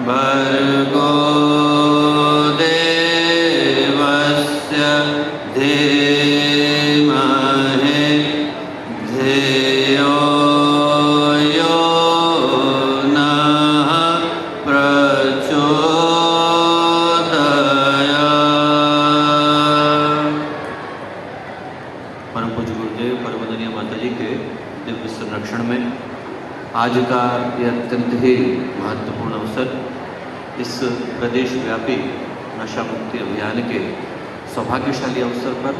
भर्गो देवस्य धीमहि धियो यो नः प्रचोदयात्। परम पूज्य गुरुदेव परमवंदनीय माता जी के दिव्य संरक्षण में आज का यह अत्यंत ही महत्वपूर्ण अवसर इस प्रदेश व्यापी नशा मुक्ति अभियान के सौभाग्यशाली अवसर पर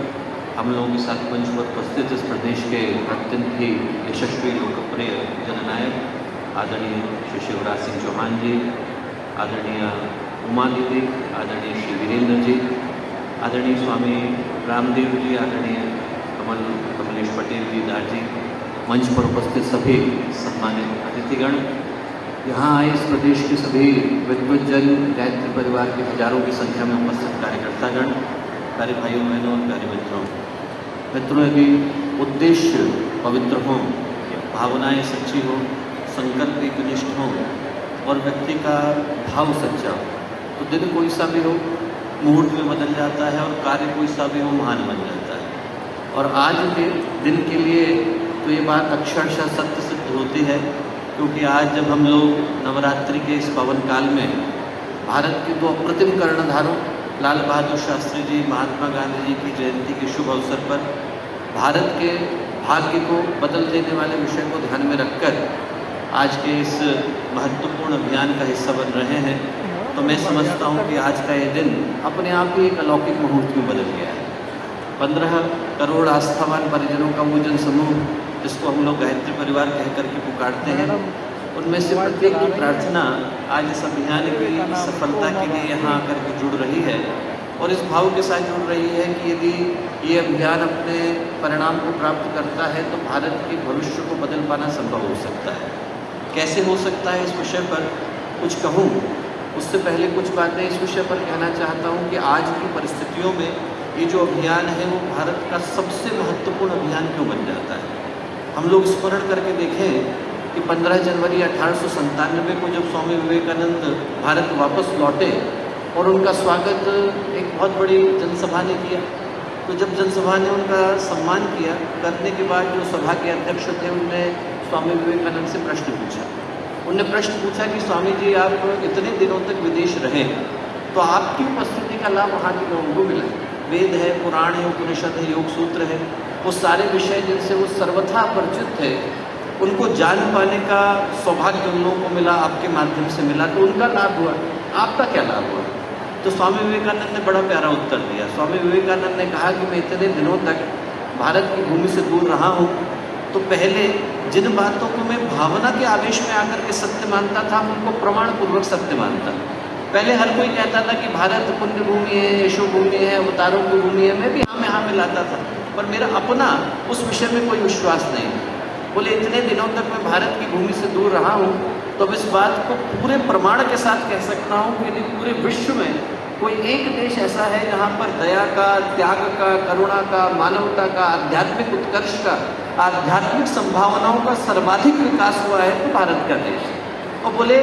हम लोगों के साथ मंच पर उपस्थित इस प्रदेश के अत्यंत ही यशस्वी लोकप्रिय जननायक आदरणीय श्री शिवराज सिंह चौहान जी, आदरणीय उमा दीदी, आदरणीय श्री वीरेंद्र जी, आदरणीय स्वामी रामदेव जी, आदरणीय कमलेश पटेल जी, दार जी, मंच पर उपस्थित सभी सम्मानित अतिथिगण, यहाँ आए इस प्रदेश के सभी विद्वज्जन, गायत्री परिवार के हजारों की संख्या में उपस्थित कार्यकर्तागण, प्यारे भाइयों बहनों और प्यारे मित्रों, यदि उद्देश्य पवित्र हों, भावनाएं सच्ची हो, संकल्प एकनिष्ठ हों और व्यक्ति का भाव सच्चा हो तो दिन कोई सा भी हो मुहूर्त में बदल जाता है और कार्य कोई सा भी हो महान बन जाता है। और आज के दिन के लिए तो ये बात अक्षरशः सत्य सिद्ध होती है, क्योंकि आज जब हम लोग नवरात्रि के इस पवन काल में भारत के दो अप्रतिम कर्णधारों लाल बहादुर शास्त्री जी, महात्मा गांधी जी की जयंती के शुभ अवसर पर भारत के भाग्य को बदल देने वाले विषय को ध्यान में रखकर आज के इस महत्वपूर्ण अभियान का हिस्सा बन रहे हैं, तो मैं समझता हूँ कि आज का ये दिन अपने आप ही एक अलौकिक मुहूर्त में बदल गया है। 15 करोड़ आस्थावान परिजनों का वो जन समूह जिसको हम लोग गायत्री परिवार कह करके पुकारते हैं, उनमें से प्रत्येक की प्रार्थना आज इस अभियान की सफलता के लिए यहाँ आकर के जुड़ रही है और इस भाव के साथ जुड़ रही है कि यदि ये अभियान अपने परिणाम को प्राप्त करता है तो भारत के भविष्य को बदल पाना संभव हो सकता है। कैसे हो सकता है, इस विषय पर कुछ कहूँ उससे पहले कुछ बातें इस विषय पर कहना चाहता हूँ कि आज की परिस्थितियों में ये जो अभियान है वो भारत का सबसे महत्वपूर्ण अभियान क्यों बन जाता है। हम लोग स्मरण करके देखें कि 15 जनवरी 1897 को जब स्वामी विवेकानंद भारत वापस लौटे और उनका स्वागत एक बहुत बड़ी जनसभा ने किया, तो जब जनसभा ने उनका सम्मान किया, करने के बाद जो सभा के अध्यक्ष थे उनने स्वामी विवेकानंद से प्रश्न पूछा। उनने प्रश्न पूछा कि स्वामी जी, आप इतने दिनों तक विदेश रहे तो आपकी उपस्थिति का लाभ वहाँ के लोगों को मिला। वेद है, पुराण है, उपनिषद है, योग सूत्र है, वो सारे विषय जिनसे वो सर्वथा परिचित थे उनको जान पाने का सौभाग्य उन लोगों को मिला, आपके माध्यम से मिला, तो उनका लाभ हुआ। आपका क्या लाभ हुआ? तो स्वामी विवेकानंद ने बड़ा प्यारा उत्तर दिया। स्वामी विवेकानंद ने कहा कि मैं इतने दिनों तक भारत की भूमि से दूर रहा हूँ तो पहले जिन बातों को मैं भावना के आवेश में आकर के सत्य मानता था उनको प्रमाण पूर्वक सत्य मानता। पहले हर कोई कहता था कि भारत पुण्य भूमि है, यशो भूमि है, अवतारों की भूमि है, मैं भी हाँ मिलाता था, पर मेरा अपना उस विषय में कोई विश्वास नहीं। बोले इतने दिनों तक मैं भारत की भूमि से दूर रहा हूँ तो अब इस बात को पूरे प्रमाण के साथ कह सकता हूँ कि यदि पूरे विश्व में कोई एक देश ऐसा है जहाँ पर दया का, त्याग का, करुणा का, मानवता का, आध्यात्मिक उत्कर्ष का, आध्यात्मिक संभावनाओं का सर्वाधिक विकास हुआ है तो भारत का देश है। और बोले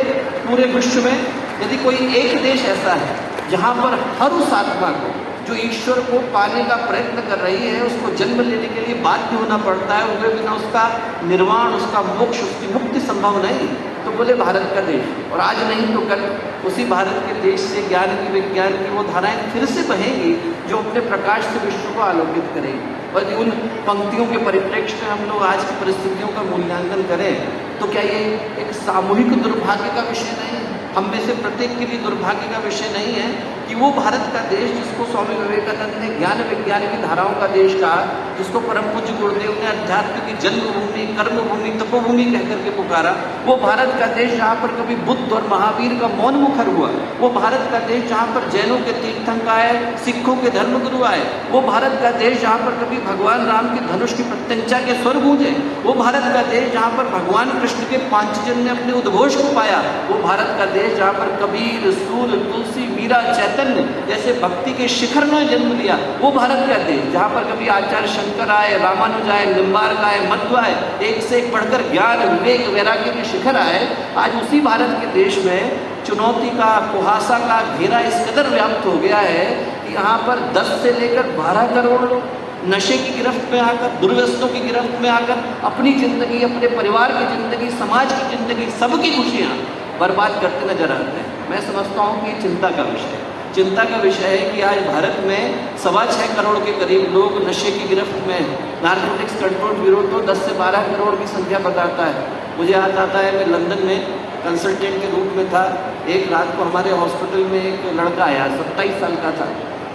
पूरे विश्व में यदि कोई एक देश ऐसा है जहाँ पर हर उस आत्मा को जो ईश्वर को पाने का प्रयत्न कर रही है उसको जन्म लेने के लिए बाध्य होना पड़ता है, हुए बिना उसका निर्वाण, उसका मोक्ष, उसकी मुक्ति संभव नहीं, तो बोले भारत का देश। और आज नहीं तो कल उसी भारत के देश से ज्ञान की, विज्ञान की वो धाराएं फिर से बहेंगी जो अपने प्रकाश से विश्व को आलोकित करेंगी। और उन पंक्तियों के परिप्रेक्ष्य में हम लोग आज की परिस्थितियों का मूल्यांकन करें तो क्या ये एक सामूहिक दुर्भाग्य का विषय नहीं है? हम में से प्रत्येक के लिए दुर्भाग्य का विषय नहीं है कि वो भारत का देश जिसको स्वामी विवेकानंद ने ज्ञान विज्ञान की धाराओं का देश कहा, जिसको परम पूज्य गुरुदेव ने अध्यात्म की जन्मभूमि, कर्मभूमि, तपोभूमि कहकर के पुकारा, वो भारत का देश जहाँ पर कभी बुद्ध और महावीर का मौन मुखर हुआ, वो भारत का देश जहाँ पर जैनों के तीर्थंकर आए, सिखों के धर्मगुरु आए, वो भारत का देश जहाँ पर कभी भगवान राम के धनुष की प्रत्यंचा के स्वर गूंजे, वो भारत का देश जहाँ पर भगवान कृष्ण के पांचजन ने अपने उद्घोष को पाया, वो भारत का देश जहाँ पर कबीर, सूर, तुलसी, मीरा, चैतन्य जैसे भक्ति के शिखर ने जन्म लिया, वो भारत का देश जहाँ पर कभी आचार्य शंकर आए, रामानुज आए, निम्बार्क आए, मध्व आए, एक से एक बढ़कर ज्ञान, विवेक, वैराग्य के शिखर आए। आज उसी भारत के देश में चुनौती का, कुहासा का घेरा इस कदर व्याप्त हो गया है कि यहाँ पर 10 से लेकर 12 करोड़ लोग नशे की गिरफ्त में आकर, दुर्व्यसनों की गिरफ्त में आकर अपनी जिंदगी, अपने परिवार की जिंदगी, समाज की जिंदगी, सबकी खुशियाँ बर्बाद करते नजर आते हैं। मैं समझता हूँ कि ये चिंता का विषय है। चिंता का विषय है कि आज भारत में 6.25 करोड़ के करीब लोग नशे की गिरफ्त में हैं। नारकोटिक्स कंट्रोल ब्यूरो तो 10 से 12 करोड़ की संख्या बताता है। मुझे याद आता है, मैं लंदन में कंसल्टेंट के रूप में था। एक रात को हमारे हॉस्पिटल में एक लड़का आया, 27 साल का था,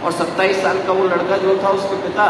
और 27 साल का वो लड़का जो था, उसके पिता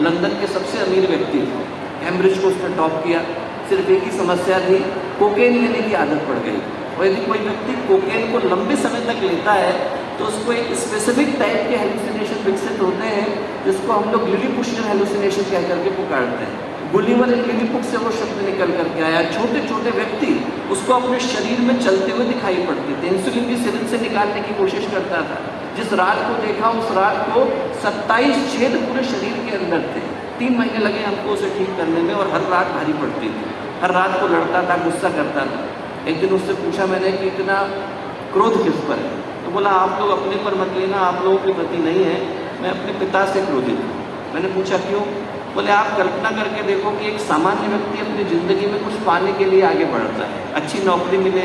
लंदन के सबसे अमीर व्यक्ति थे। कैम्ब्रिज को उसने टॉप किया। सिर्फ एक ही समस्या थी, कोकेन लेने की आदत पड़ गई। और यदि कोई व्यक्ति कोकेन को लंबे समय तक लेता है तो उसको एक स्पेसिफिक टाइप के हेलुसिनेशन विकसित होते हैं, जिसको हम लोग लिलीपुशियन हेलुसिनेशन कह करके पुकारते हैं। गुलिवर लिलीपुक से वो शब्द निकल करके आया। छोटे छोटे व्यक्ति उसको अपने शरीर में चलते हुए दिखाई पड़ते थे। इंसुलिन की सिरिंज से निकालने की कोशिश करता था। जिस रात को देखा, उस रात को 27 छेद पूरे शरीर के अंदर थे। 3 महीने लगे हमको उसे ठीक करने में, और हर रात भारी पड़ती थी। हर रात को लड़ता था, गुस्सा करता था। एक दिन उससे पूछा मैंने कि इतना क्रोध किस पर है? तो बोला, आप लोग अपने पर मत लेना, आप लोगों के प्रति नहीं है, मैं अपने पिता से क्रोधित हूँ। मैंने पूछा क्यों? बोले, आप कल्पना करके देखो कि एक सामान्य व्यक्ति अपनी ज़िंदगी में कुछ पाने के लिए आगे बढ़ता है, अच्छी नौकरी मिले,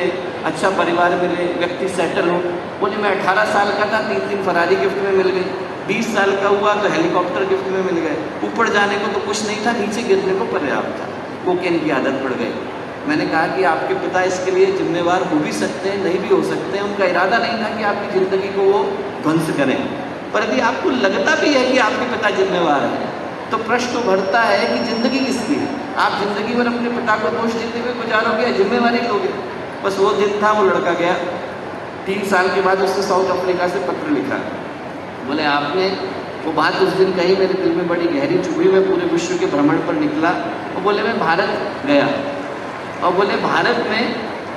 अच्छा परिवार मिले, व्यक्ति सेटल हो। बोले, मैं 18 साल का था, 3 फरारी गिफ्ट में मिल गई। 20 साल का हुआ तो हेलीकॉप्टर गिफ्ट में मिल गए। ऊपर जाने को तो कुछ नहीं था, नीचे गिरने को पर्याप्त था। कोकेन की आदत पड़ गई। मैंने कहा कि आपके पिता इसके लिए जिम्मेवार हो भी सकते हैं, नहीं भी हो सकते हैं। उनका इरादा नहीं था कि आपकी ज़िंदगी को वो ध्वंस करें, पर यदि आपको लगता भी है कि आपके पिता जिम्मेवार हैं, तो प्रश्न उभरता है कि ज़िंदगी किसकी है? आप ज़िंदगी भर अपने पिता को दोष देते हुए गुजारोगे या जिम्मेवारी लोगे? बस वो दिन था, वो लड़का गया। 3 साल के बाद उसने साउथ अफ्रीका से पत्र लिखा। बोले, आपने वो बात उस दिन कही, मेरे दिल में बड़ी गहरी चुभी। मैं पूरे विश्व के भ्रमण पर निकला और बोले, मैं भारत गया, और बोले भारत में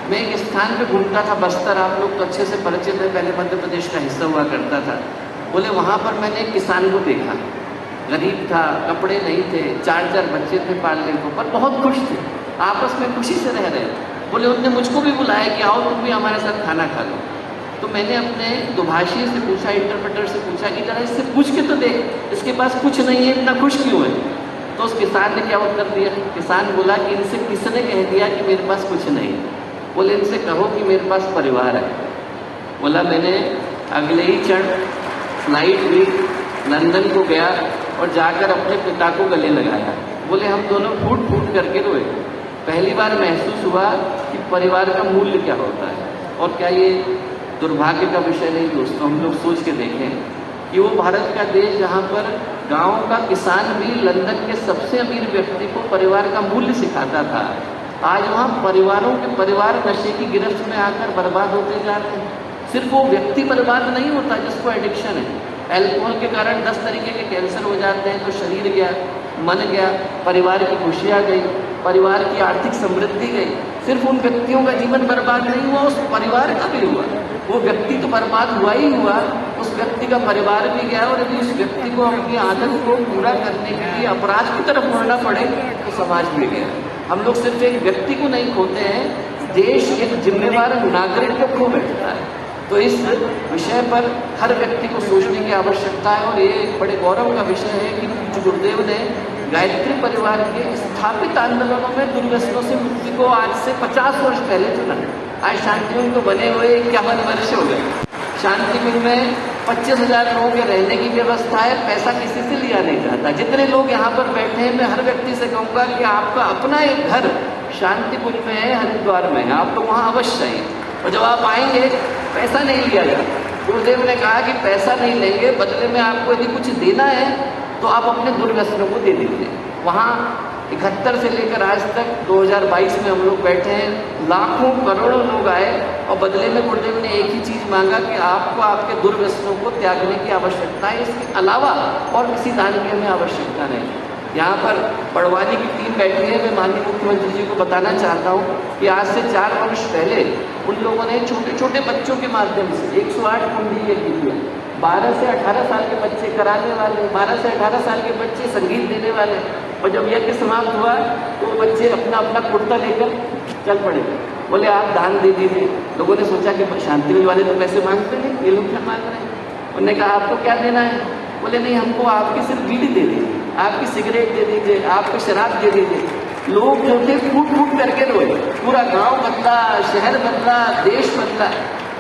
मैं एक स्थान पे घूमता था, बस्तर, आप लोग तो अच्छे से परिचित है, पहले मध्य प्रदेश का हिस्सा हुआ करता था। बोले, वहाँ पर मैंने एक किसान को देखा, गरीब था, कपड़े नहीं थे, 4 बच्चे थे पालने को, पर बहुत खुश थे, आपस में खुशी से रह रहे थे। बोले, उनने मुझको भी बुलाया कि आओ तुम भी हमारे साथ खाना खा लो। तो मैंने अपने दुभाषी से पूछा, इंटरप्रेटर से पूछा कि जरा इससे पूछ के तो देख, इसके पास कुछ नहीं है, इतना खुश क्यों है? तो उस किसान ने क्या उत्तर दिया? किसान बोला कि इनसे किसने कह दिया कि मेरे पास कुछ नहीं? बोले, इनसे कहो कि मेरे पास परिवार है। बोला, मैंने अगले ही क्षण फ्लाइट हुई, लंदन को गया और जाकर अपने पिता को गले लगाया। बोले, हम दोनों फूट फूट करके रोए। पहली बार महसूस हुआ कि परिवार का मूल्य क्या होता है। और क्या ये दुर्भाग्य का विषय नहीं दोस्तों? हम लोग सोच के देखें कि वो भारत का देश जहाँ पर गांव का किसान भी लंदन के सबसे अमीर व्यक्ति को परिवार का मूल्य सिखाता था, आज वहाँ परिवारों के परिवार नशे की गिरफ्त में आकर बर्बाद होते जा रहे हैं। सिर्फ वो व्यक्ति बर्बाद नहीं होता जिसको एडिक्शन है। एल्कोहल के कारण 10 तरीके के कैंसर हो जाते हैं, तो शरीर गया, मन गया, परिवार की खुशियाँ गई, परिवार की आर्थिक समृद्धि गई। सिर्फ उन व्यक्तियों का जीवन बर्बाद नहीं हुआ, उस परिवार का भी हुआ। वो व्यक्ति तो बर्बाद हुआ ही हुआ, उस व्यक्ति का परिवार भी गया। और यदि उस व्यक्ति को अपनी आदत को पूरा करने के लिए अपराध की तरफ मुड़ना पड़े तो समाज भी गया। हम लोग सिर्फ एक व्यक्ति को नहीं खोते हैं, देश एक जिम्मेवार नागरिक को खो बैठता है। तो इस विषय पर हर व्यक्ति को सोचने की आवश्यकता है। और ये बड़े गौरव का विषय है कि पूज्य गुरुदेव ने गायत्री परिवार के स्थापित आंदोलनों में दुर्व्यसनों से मुक्ति को आज से 50 वर्ष पहले चुना। आज शांतिकुंज को बने हुए 51 वर्ष हो गए। शांतिकुंज में 25,000 लोगों के रहने की व्यवस्था है, पैसा किसी से लिया नहीं जाता। जितने लोग यहाँ पर बैठे हैं, मैं हर व्यक्ति से कहूँगा कि आपका अपना एक घर शांतिकुंज में है, हरिद्वार में है, आप लोग वहाँ अवश्य आइए। और जब आप आएंगे, पैसा नहीं लिया जाता। गुरुदेव ने कहा कि पैसा नहीं लेंगे, बदले में आपको यदि कुछ देना है तो आप अपने दुर्व्यसनों को दे दीजिए। वहाँ 71 से लेकर आज तक 2022 में हम लोग बैठे हैं, लाखों करोड़ों लोग आए और बदले में गुरुदेव ने एक ही चीज़ मांगा कि आपको आपके दुर्व्यसनों को त्यागने की आवश्यकता है, इसके अलावा और किसी दान की हमें आवश्यकता नहीं। यहाँ पर बड़वानी की टीम बैठी है। मैं माननीय मुख्यमंत्री जी को बताना चाहता हूँ कि आज से 4 वर्ष पहले उन लोगों ने छोटे छोटे बच्चों के माध्यम से 108 कुंडी ये की है। 12 से 18 साल के बच्चे कराने वाले, 12 से 18 साल के बच्चे संगीत देने वाले, और जब यज्ञ समाप्त हुआ तो बच्चे अपना अपना कुर्ता लेकर चल पड़े, बोले आप दान दे दीजिए। लोगों ने सोचा कि शांति मिल वाले तो पैसे मांगते नहीं, ये लोग क्या मांग रहे हैं। उन्होंने कहा आपको क्या देना है? बोले नहीं, हमको आपकी सिर्फ बीड़ी दे दीजिए, आपकी सिगरेट दे दीजिए, आपको शराब दे दीजिए। लोग जो थे फूट फूट करके रोए, पूरा गांव बदला, शहर बदला, देश बदला।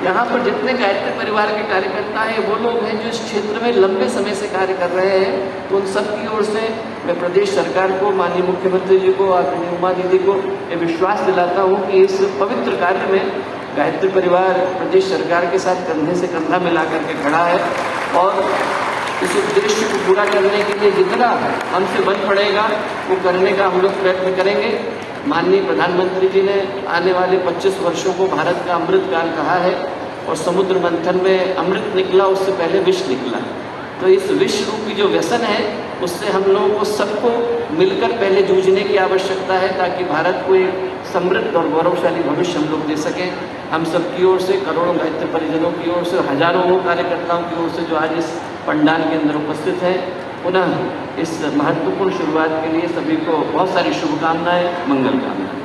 यहाँ पर जितने गायत्री परिवार के कार्यकर्ता हैं वो लोग हैं जो इस क्षेत्र में लंबे समय से कार्य कर रहे हैं। तो उन सब की ओर से मैं प्रदेश सरकार को, माननीय मुख्यमंत्री जी को, आदरणीय उमा दीदी को ये विश्वास दिलाता हूँ कि इस पवित्र कार्य में गायत्री परिवार प्रदेश सरकार के साथ कंधे से कंधा मिला करके खड़ा है और इस उद्देश्य को पूरा करने के लिए जितना हमसे बन पड़ेगा वो करने का हम लोग प्रयत्न करेंगे। माननीय प्रधानमंत्री जी ने आने वाले 25 वर्षों को भारत का अमृत काल कहा है और समुद्र मंथन में अमृत निकला, उससे पहले विष निकला। तो इस विष रूपी जो व्यसन है उससे हम लोगों को सबको मिलकर पहले जूझने की आवश्यकता है, ताकि भारत को एक समृद्ध और गौरवशाली भविष्य हम लोग दे सकें। हम सब की ओर से, करोड़ों गायत्री परिजनों की ओर से, हजारों कार्यकर्ताओं की ओर से जो आज इस पंडाल के अंदर उपस्थित हैं, पुनः इस महत्वपूर्ण शुरुआत के लिए सभी को बहुत सारी शुभकामनाएं, मंगल कामनाएं।